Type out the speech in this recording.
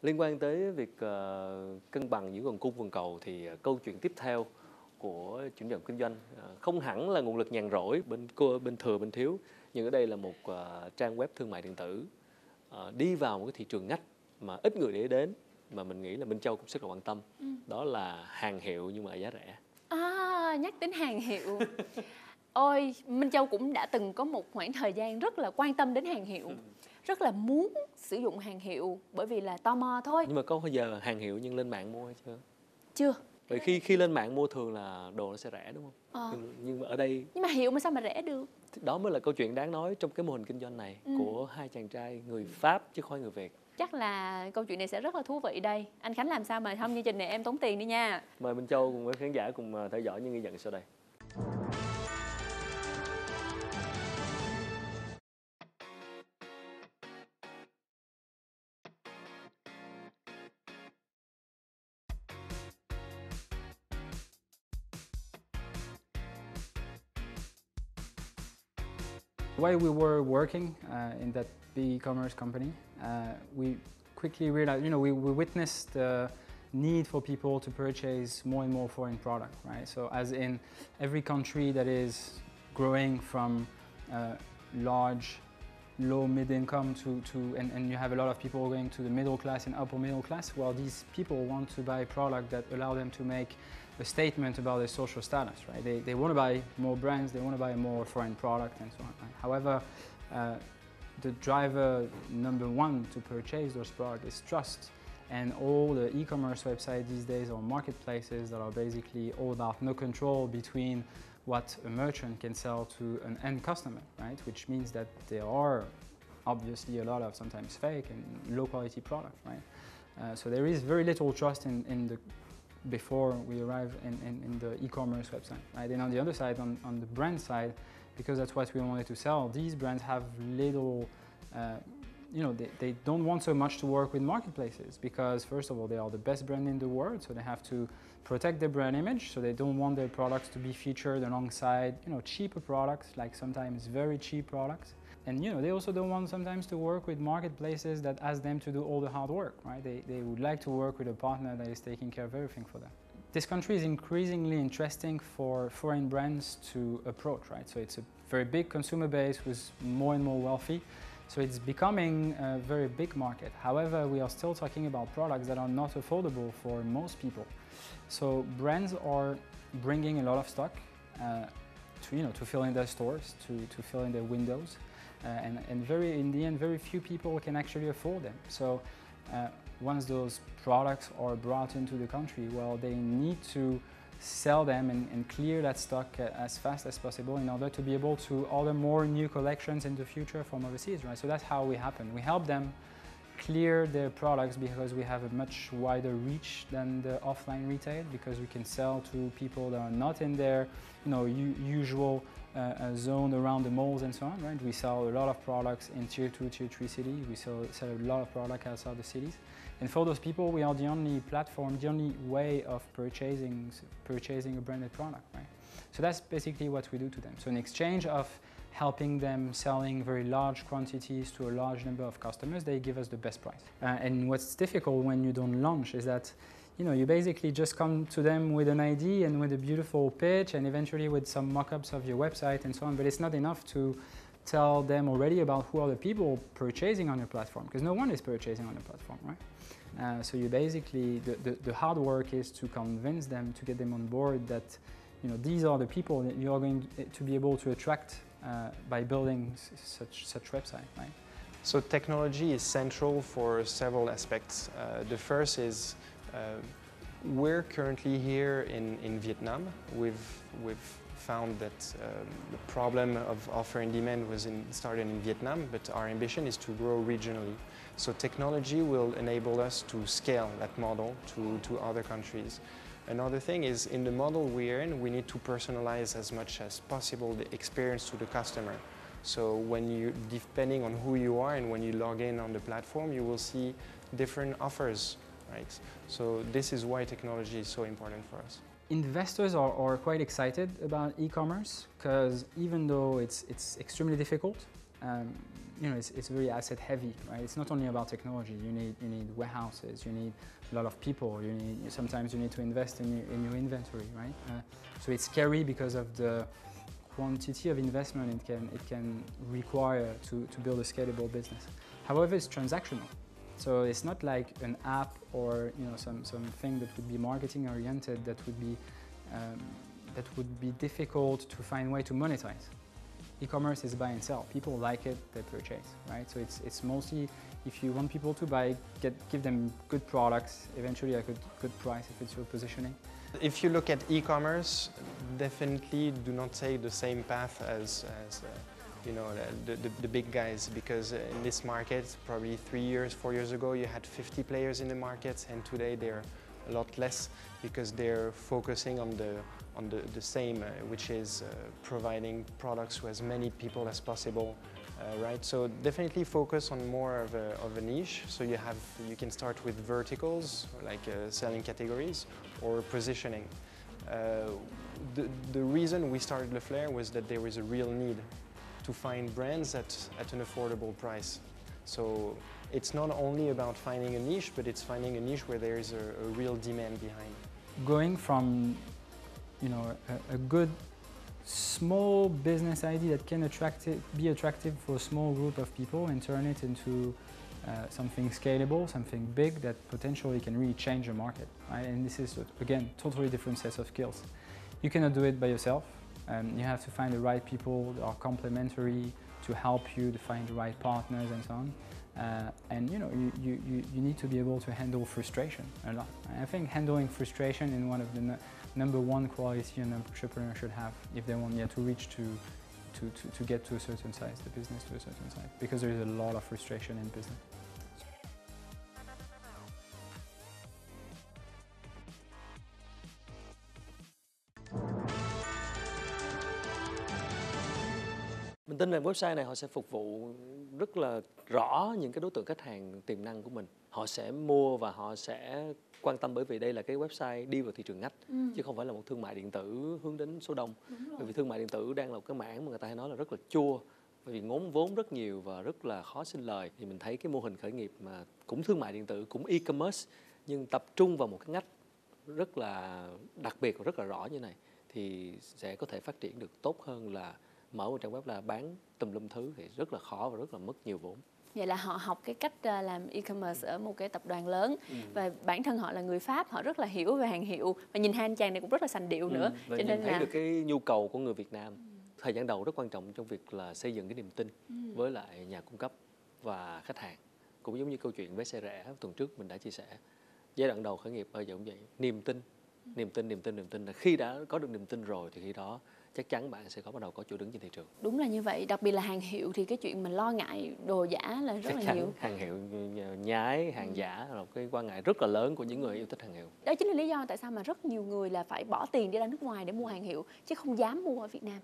Liên quan tới việc cân bằng giữa nguồn cung và cầu thì câu chuyện tiếp theo của chuyển động kinh doanh không hẳn là nguồn lực nhàn rỗi bên thừa bên thiếu, nhưng ở đây là một trang web thương mại điện tử đi vào một cái thị trường ngách mà ít người để đến, mà mình nghĩ là Minh Châu cũng rất là quan tâm. Đó là hàng hiệu nhưng mà giá rẻ. Nhắc đến hàng hiệu ôi, Minh Châu cũng đã từng có một khoảng thời gian rất là quan tâm đến hàng hiệu, rất là muốn sử dụng hàng hiệu bởi vì là tò mò thôi. Nhưng mà có bao giờ hàng hiệu nhưng lên mạng mua hay chưa? Chưa. Vậy khi lên mạng mua thường là đồ nó sẽ rẻ đúng không? Nhưng mà ở đây... Nhưng mà hiệu mà sao mà rẻ được? Đó mới là câu chuyện đáng nói trong cái mô hình kinh doanh này của hai chàng trai người Pháp chứ không phải người Việt. Chắc là câu chuyện này sẽ rất là thú vị đây. Anh Khánh làm sao mà không, chương trình này em tốn tiền đi nha. Mời Minh Châu cùng với khán giả cùng theo dõi những ghi nhận sau đây. While we were working in that big e-commerce company, we quickly realized, we witnessed the need for people to purchase more and more foreign product, right? So as in every country that is growing from large, low, mid-income and you have a lot of people going to the middle class and upper middle class, well, these people want to buy product that allow them to make a statement about their social status, right? They want to buy more brands, they want to buy more foreign product and so on. Right? However, the driver number one to purchase those products is trust. And all the e-commerce websites these days are marketplaces that are basically all about no control between what a merchant can sell to an end customer, right? Which means that there are obviously a lot of sometimes fake and low quality product, right? So there is very little trust in the before we arrive in the e-commerce website, right? And on the other side, on the brand side, because that's what we wanted to sell, these brands have little, they don't want so much to work with marketplaces because first of all, they are the best brand in the world, so they have to protect their brand image, so they don't want their products to be featured alongside, cheaper products, like sometimes very cheap products. And they also don't want sometimes to work with marketplaces that ask them to do all the hard work, right? They would like to work with a partner that is taking care of everything for them. This country is increasingly interesting for foreign brands to approach, right? So it's a very big consumer base who's more and more wealthy. So it's becoming a very big market. However, we are still talking about products that are not affordable for most people. So brands are bringing a lot of stock to fill in their stores, to fill in their windows. And in the end, very few people can actually afford them. So once those products are brought into the country, well, they need to sell them and clear that stock as fast as possible in order to be able to order more new collections in the future from overseas, right? So that's how we happen. We help them clear their products because we have a much wider reach than the offline retail, because we can sell to people that are not in their usual zone around the malls and so on, right? We sell a lot of products in tier 2, tier 3 cities. We sell a lot of products outside the cities. And for those people, we are the only platform, the only way of purchasing a branded product, right? So that's basically what we do to them. So in exchange of helping them selling very large quantities to a large number of customers, they give us the best price. And what's difficult when you don't launch is that you basically just come to them with an idea and with a beautiful pitch and eventually with some mock-ups of your website and so on, but it's not enough to tell them already about who are the people purchasing on your platform, because no one is purchasing on your platform, right? So you basically, the hard work is to convince them, to get them on board that these are the people that you are going to be able to attract by building such website, right? So technology is central for several aspects. The first is we're currently here in Vietnam. We've found that the problem of offer and demand started in Vietnam, but our ambition is to grow regionally. So technology will enable us to scale that model to other countries. Another thing is, in the model we're in, we need to personalize as much as possible the experience to the customer. So depending on who you are and when you log in on the platform, you will see different offers, right? So this is why technology is so important for us. Investors are quite excited about e-commerce because even though it's extremely difficult, it's very asset heavy, right? It's not only about technology. You need warehouses, you need a lot of people. Sometimes you need to invest in your inventory, right? So it's scary because of the quantity of investment it can require to build a scalable business. However, it's transactional. So it's not like an app or something that would be marketing oriented that would be difficult to find a way to monetize. E-commerce is buy and sell. People like it, they purchase, right? So it's mostly, if you want people to buy, give them good products, eventually at a good price if it's your positioning. If you look at e-commerce, definitely do not take the same path as the big guys, because in this market, probably 3 years, 4 years ago, you had 50 players in the market, and today they're a lot less because they're focusing on the same, which is providing products to as many people as possible, right? So definitely focus on more of a niche. So you can start with verticals like selling categories or positioning. The reason we started Leflair was that there was a real need to find brands at an affordable price. So it's not only about finding a niche, but it's finding a niche where there is a real demand behind. Going from a good small business idea that can be attractive for a small group of people and turn it into something scalable, something big that potentially can really change the market, right? And this is, again, totally different sets of skills. You cannot do it by yourself. You have to find the right people that are complementary to help you to find the right partners and so on. And you need to be able to handle frustration a lot. I think handling frustration is one of the number one quality an entrepreneur should have if they want to reach to get to a certain size, the business to a certain size, because there is a lot of frustration in business. Mình tin rằng website này họ sẽ phục vụ rất là rõ những cái đối tượng khách hàng tiềm năng của mình. Họ sẽ mua và họ sẽ quan tâm, bởi vì đây là cái website đi vào thị trường ngách, chứ không phải là một thương mại điện tử hướng đến số đông. Bởi vì thương mại điện tử đang là một cái mảng mà người ta hay nói là rất là chua, bởi vì ngốn vốn rất nhiều và rất là khó sinh lời. Thì mình thấy cái mô hình khởi nghiệp mà cũng thương mại điện tử, cũng e-commerce, nhưng tập trung vào một cái ngách rất là đặc biệt và rất là rõ như này, thì sẽ có thể phát triển được tốt hơn là mở một trang web là bán tùm lum thứ, thì rất là khó và rất là mất nhiều vốn. Vậy là họ học cái cách làm e-commerce ở một cái tập đoàn lớn, và bản thân họ là người Pháp, họ rất là hiểu về hàng hiệu, và nhìn hai anh chàng này cũng rất là sành điệu nữa. Và cho nên thấy được cái nhu cầu của người Việt Nam. Thời gian đầu rất quan trọng trong việc là xây dựng cái niềm tin với lại nhà cung cấp và khách hàng. Cũng giống như câu chuyện vé xe rẻ tuần trước mình đã chia sẻ. Giai đoạn đầu khởi nghiệp bao giờ cũng vậy, niềm tin là khi đã có được niềm tin rồi thì khi đó chắc chắn bạn sẽ bắt đầu có chỗ đứng trên thị trường. Đúng là như vậy, đặc biệt là hàng hiệu thì cái chuyện mình lo ngại đồ giả là rất là nhiều. Hàng hiệu nhái, hàng giả là một cái quan ngại rất là lớn của những người yêu thích hàng hiệu. Đó chính là lý do tại sao mà rất nhiều người là phải bỏ tiền đi ra nước ngoài để mua hàng hiệu chứ không dám mua ở Việt Nam.